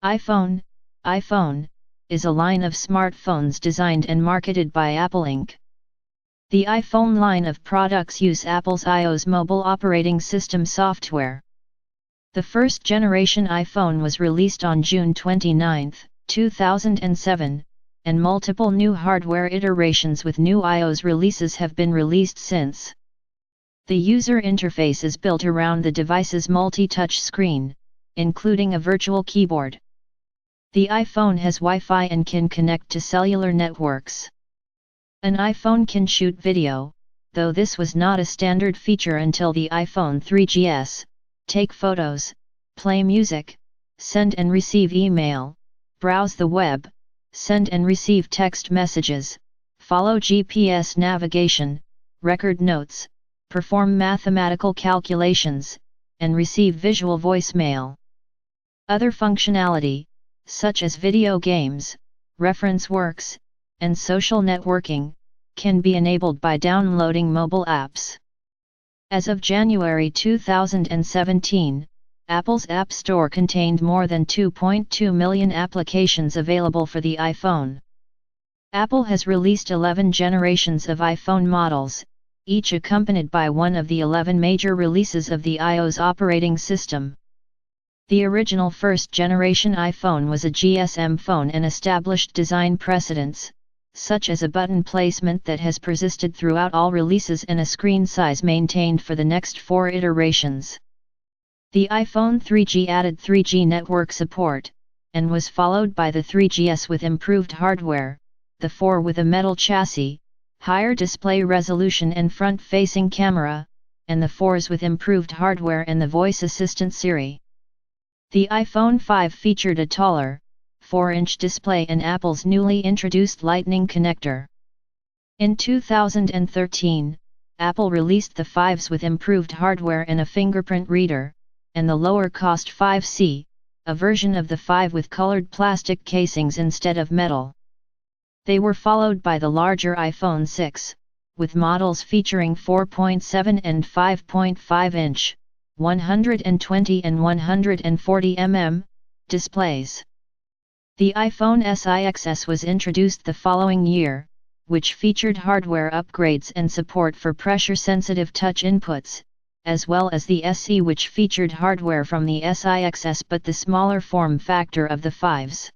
iPhone is a line of smartphones designed and marketed by Apple Inc. The iPhone line of products use Apple's iOS mobile operating system software. The first generation iPhone was released on June 29, 2007, and multiple new hardware iterations with new iOS releases have been released since. The user interface is built around the device's multi-touch screen, including a virtual keyboard. The iPhone has Wi-Fi and can connect to cellular networks. An iPhone can shoot video, though this was not a standard feature until the iPhone 3GS, take photos, play music, send and receive email, browse the web, send and receive text messages, follow GPS navigation, record notes, perform mathematical calculations, and receive visual voicemail. Other functionality, such as video games, reference works, and social networking, can be enabled by downloading mobile apps. As of January 2017, Apple's App Store contained more than 2.2 million applications available for the iPhone. Apple has released 11 generations of iPhone models, each accompanied by one of the 11 major releases of the iOS operating system. The original first-generation iPhone was a GSM phone and established design precedents, such as a button placement that has persisted throughout all releases and a screen size maintained for the next 4 iterations. The iPhone 3G added 3G network support, and was followed by the 3GS with improved hardware, the 4 with a metal chassis, higher display resolution and front-facing camera, and the 4s with improved hardware and the voice assistant Siri. The iPhone 5 featured a taller, 4-inch display and Apple's newly introduced Lightning connector. In 2013, Apple released the 5s with improved hardware and a fingerprint reader, and the lower-cost 5C, a version of the 5 with colored plastic casings instead of metal. They were followed by the larger iPhone 6, with models featuring 4.7 and 5.5-inch, 120 and 140 mm displays. The iPhone SIXS was introduced the following year, which featured hardware upgrades and support for pressure-sensitive touch inputs, as well as the SE, which featured hardware from the SIXS but the smaller form factor of the 5s.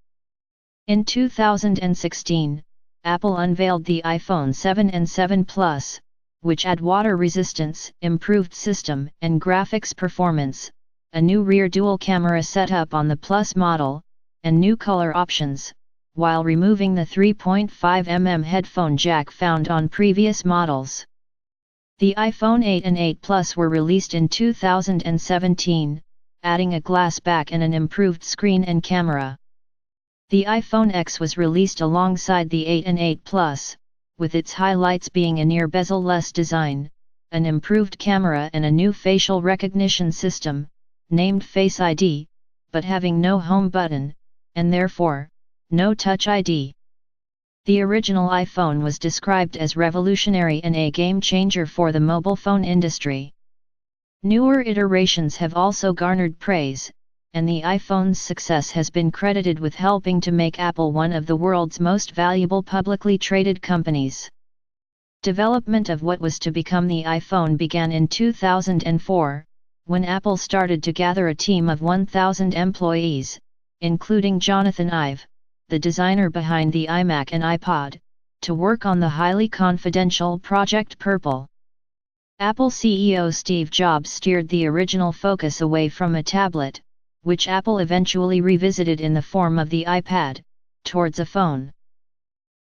In 2016, Apple unveiled the iPhone 7 and 7 Plus, which add water resistance, improved system and graphics performance, a new rear dual camera setup on the Plus model, and new color options, while removing the 3.5 mm headphone jack found on previous models. The iPhone 8 and 8 Plus were released in 2017, adding a glass back and an improved screen and camera. The iPhone X was released alongside the 8 and 8 Plus, with its highlights being a near bezel-less design, an improved camera and a new facial recognition system, named Face ID, but having no home button, and therefore, no Touch ID. The original iPhone was described as revolutionary and a game-changer for the mobile phone industry. Newer iterations have also garnered praise, and the iPhone's success has been credited with helping to make Apple one of the world's most valuable publicly traded companies. Development of what was to become the iPhone began in 2004, when Apple started to gather a team of 1,000 employees, including Jonathan Ive, the designer behind the iMac and iPod, to work on the highly confidential Project Purple. Apple CEO Steve Jobs steered the original focus away from a tablet, which Apple eventually revisited in the form of the iPad, towards a phone.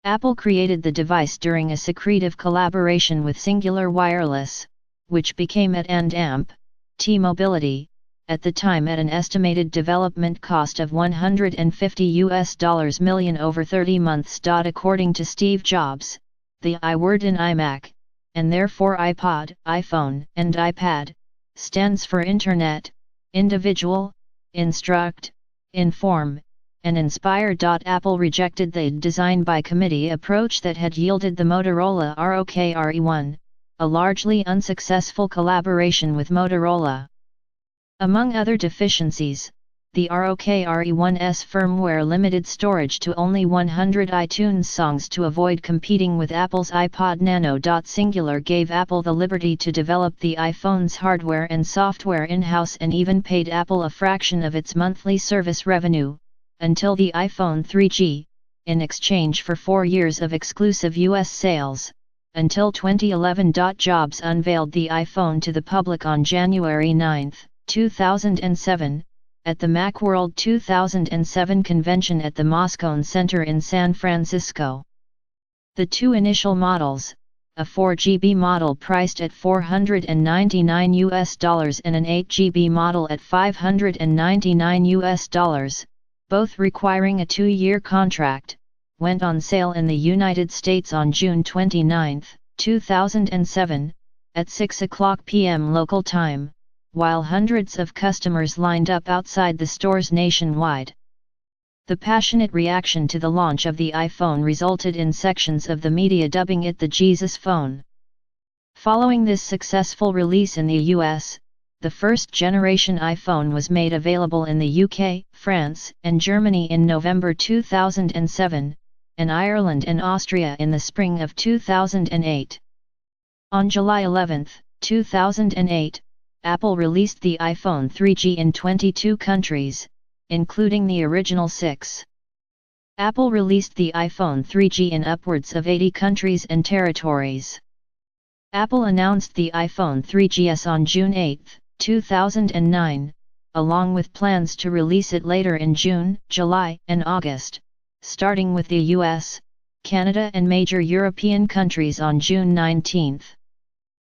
Apple created the device during a secretive collaboration with Singular Wireless, which became AT&T T-Mobility, at the time at an estimated development cost of $150 million over 30 months. According to Steve Jobs, the I word in iMac, and therefore iPod, iPhone, and iPad, stands for Internet, Individual, Instruct, Inform, and Inspire. Apple rejected the design by committee approach that had yielded the Motorola ROK RE1, a largely unsuccessful collaboration with Motorola. Among other deficiencies, the ROKRE1's firmware limited storage to only 100 iTunes songs to avoid competing with Apple's iPod Nano. Singular gave Apple the liberty to develop the iPhone's hardware and software in-house and even paid Apple a fraction of its monthly service revenue, until the iPhone 3G, in exchange for 4 years of exclusive US sales, until 2011. Jobs unveiled the iPhone to the public on January 9, 2007, at the Macworld 2007 convention at the Moscone Center in San Francisco. The two initial models, a 4GB model priced at $499 and an 8GB model at $599, both requiring a 2-year contract, went on sale in the United States on June 29, 2007, at 6:00 p.m. local time, while hundreds of customers lined up outside the stores nationwide. The passionate reaction to the launch of the iPhone resulted in sections of the media dubbing it the Jesus phone. Following this successful release in the US, the first-generation iPhone was made available in the UK, France, and Germany in November 2007, and Ireland and Austria in the spring of 2008. On July 11, 2008, Apple released the iPhone 3G in 22 countries, including the original 6. Apple released the iPhone 3G in upwards of 80 countries and territories. Apple announced the iPhone 3GS on June 8, 2009, along with plans to release it later in June, July, and August, starting with the US, Canada and major European countries on June 19.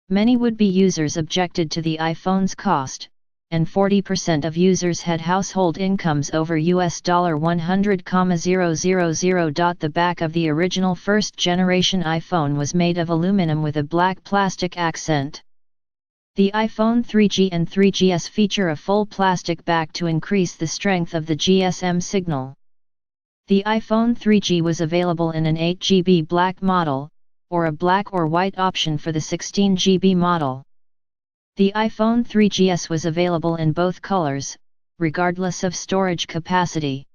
Many would-be users objected to the iPhone's cost, and 40% of users had household incomes over $100,000,000. The back of the original first-generation iPhone was made of aluminum with a black plastic accent. The iPhone 3G and 3GS feature a full plastic back to increase the strength of the GSM signal. The iPhone 3G was available in an 8GB black model, or a black or white option for the 16GB model. The iPhone 3GS was available in both colors, regardless of storage capacity.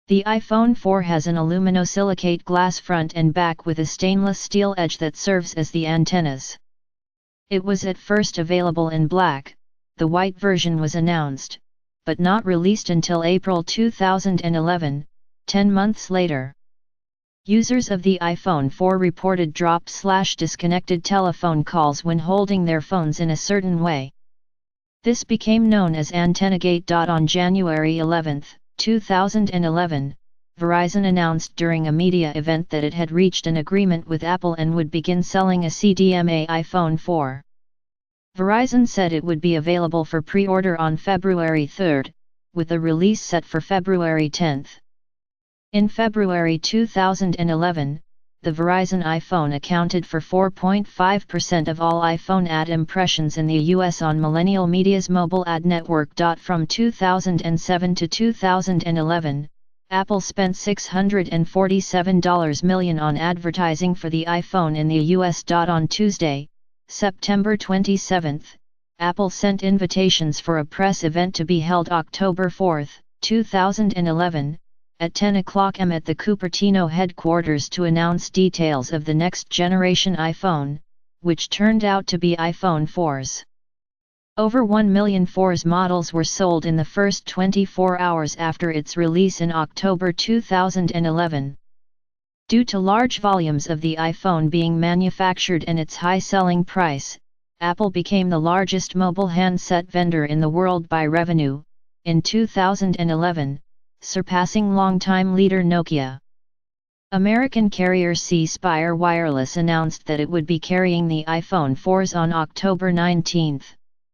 The iPhone 4 has an aluminosilicate glass front and back with a stainless steel edge that serves as the antennas. It was at first available in black. The white version was announced, but not released until April 2011, 10 months later. Users of the iPhone 4 reported dropped/disconnected telephone calls when holding their phones in a certain way. This became known as AntennaGate. On January 11, 2011, Verizon announced during a media event that it had reached an agreement with Apple and would begin selling a CDMA iPhone 4. Verizon said it would be available for pre-order on February 3, with a release set for February 10. In February 2011, the Verizon iPhone accounted for 4.5% of all iPhone ad impressions in the US on Millennial Media's mobile ad network. From 2007 to 2011, Apple spent $647 million on advertising for the iPhone in the US. On Tuesday, September 27, Apple sent invitations for a press event to be held October 4, 2011, at 10:00 am at the Cupertino headquarters to announce details of the next-generation iPhone, which turned out to be iPhone 4s. Over 1 million 4s models were sold in the first 24 hours after its release in October 2011. Due to large volumes of the iPhone being manufactured and its high selling price, Apple became the largest mobile handset vendor in the world by revenue, in 2011, surpassing longtime leader Nokia. American carrier C Spire Wireless announced that it would be carrying the iPhone 4s on October 19,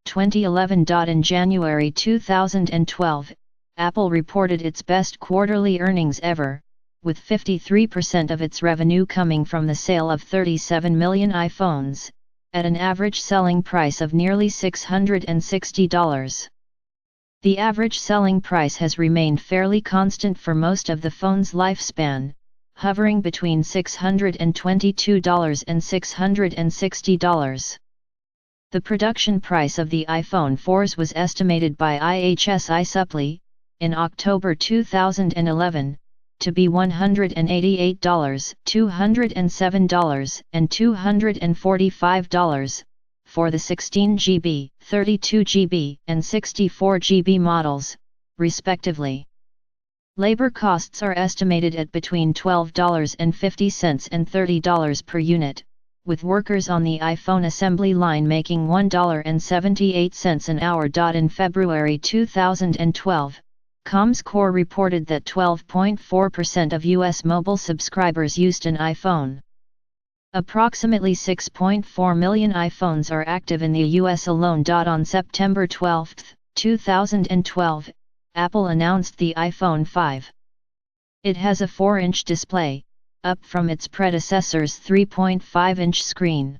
2011. In January 2012, Apple reported its best quarterly earnings ever, with 53% of its revenue coming from the sale of 37 million iPhones, at an average selling price of nearly $660. The average selling price has remained fairly constant for most of the phone's lifespan, hovering between $622 and $660. The production price of the iPhone 4s was estimated by IHS Supply, in October 2011, to be $188, $207, and $245 for the 16 GB, 32 GB, and 64 GB models, respectively. Labor costs are estimated at between $12.50 and $30 per unit, with workers on the iPhone assembly line making $1.78 an hour. In February 2012, Comscore reported that 12.4% of U.S. mobile subscribers used an iPhone. Approximately 6.4 million iPhones are active in the U.S. alone. On September 12, 2012, Apple announced the iPhone 5. It has a 4-inch display, up from its predecessor's 3.5-inch screen.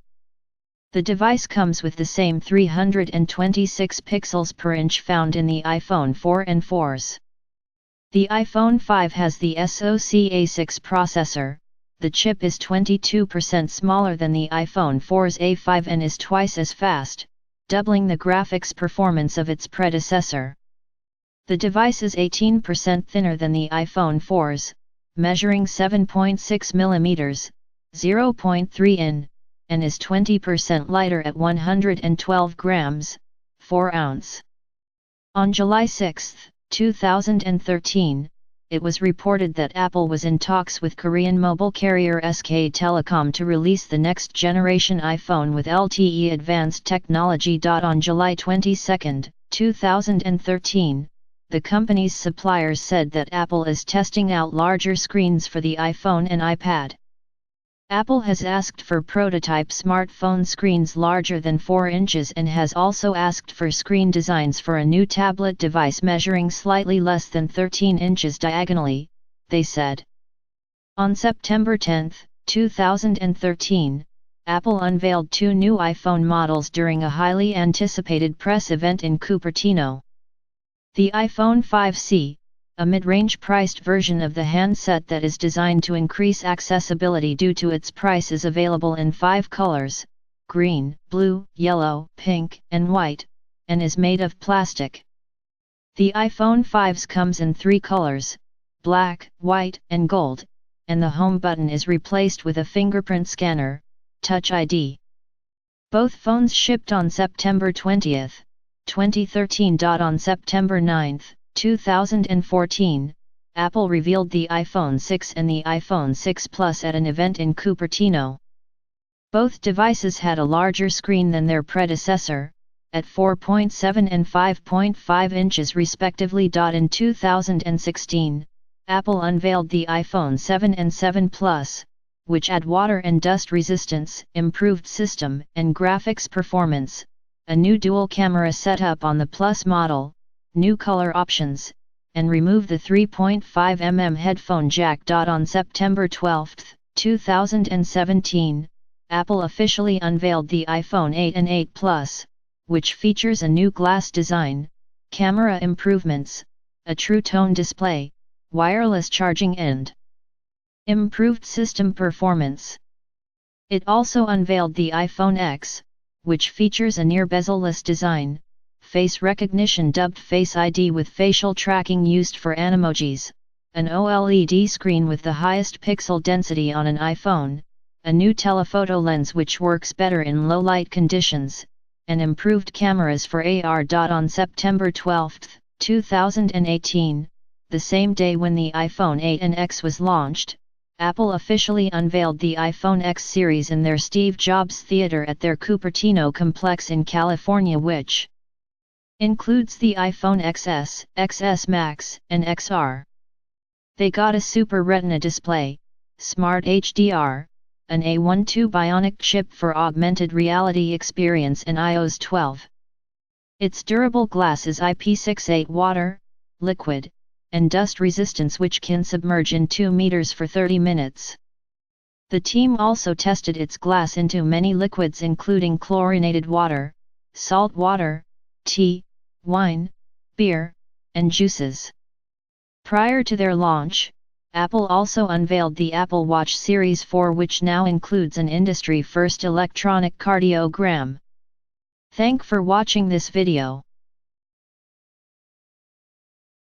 The device comes with the same 326 pixels per inch found in the iPhone 4 and 4s. The iPhone 5 has the SoC A6 processor. The chip is 22% smaller than the iPhone 4's A5 and is twice as fast, doubling the graphics performance of its predecessor. The device is 18% thinner than the iPhone 4's, measuring 7.6 mm, 0.3 in, and is 20% lighter at 112 grams, 4 ounce. On July 6, 2013, it was reported that Apple was in talks with Korean mobile carrier SK Telecom to release the next generation iPhone with LTE advanced technology. On July 22, 2013, the company's suppliers said that Apple is testing out larger screens for the iPhone and iPad. Apple has asked for prototype smartphone screens larger than 4 inches and has also asked for screen designs for a new tablet device measuring slightly less than 13 inches diagonally, they said. On September 10, 2013, Apple unveiled 2 new iPhone models during a highly anticipated press event in Cupertino. The iPhone 5C, a mid-range priced version of the handset that is designed to increase accessibility due to its price, is available in 5 colors: green, blue, yellow, pink, and white, and is made of plastic. The iPhone 5s comes in 3 colors: black, white, and gold, and the home button is replaced with a fingerprint scanner, Touch ID. Both phones shipped on September 20, 2013. On September 9, 2014, Apple revealed the iPhone 6 and the iPhone 6 Plus at an event in Cupertino. Both devices had a larger screen than their predecessor, at 4.7 and 5.5 inches respectively. In 2016, Apple unveiled the iPhone 7 and 7 Plus, which add water and dust resistance, improved system and graphics performance, a new dual camera setup on the Plus model, new color options, and remove the 3.5mm headphone jack. On September 12, 2017, Apple officially unveiled the iPhone 8 and 8 Plus, which features a new glass design, camera improvements, a True Tone display, wireless charging and improved system performance. It also unveiled the iPhone X, which features a near bezel-less design, face recognition dubbed Face ID with facial tracking used for animojis, an OLED screen with the highest pixel density on an iPhone, a new telephoto lens which works better in low light conditions, and improved cameras for AR. On September 12, 2018, the same day when the iPhone 8 and X was launched, Apple officially unveiled the iPhone X series in their Steve Jobs Theater at their Cupertino complex in California, which includes the iPhone XS, XS Max, and XR. They got a Super Retina display, Smart HDR, an A12 Bionic chip for augmented reality experience, and iOS 12. Its durable glass is IP68 water, liquid, and dust resistance, which can submerge in 2 meters for 30 minutes. The team also tested its glass into many liquids including chlorinated water, salt water, tea, wine, beer, and juices. Prior to their launch, Apple also unveiled the Apple Watch Series 4, which now includes an industry-first electronic cardiogram. Thank for watching this video.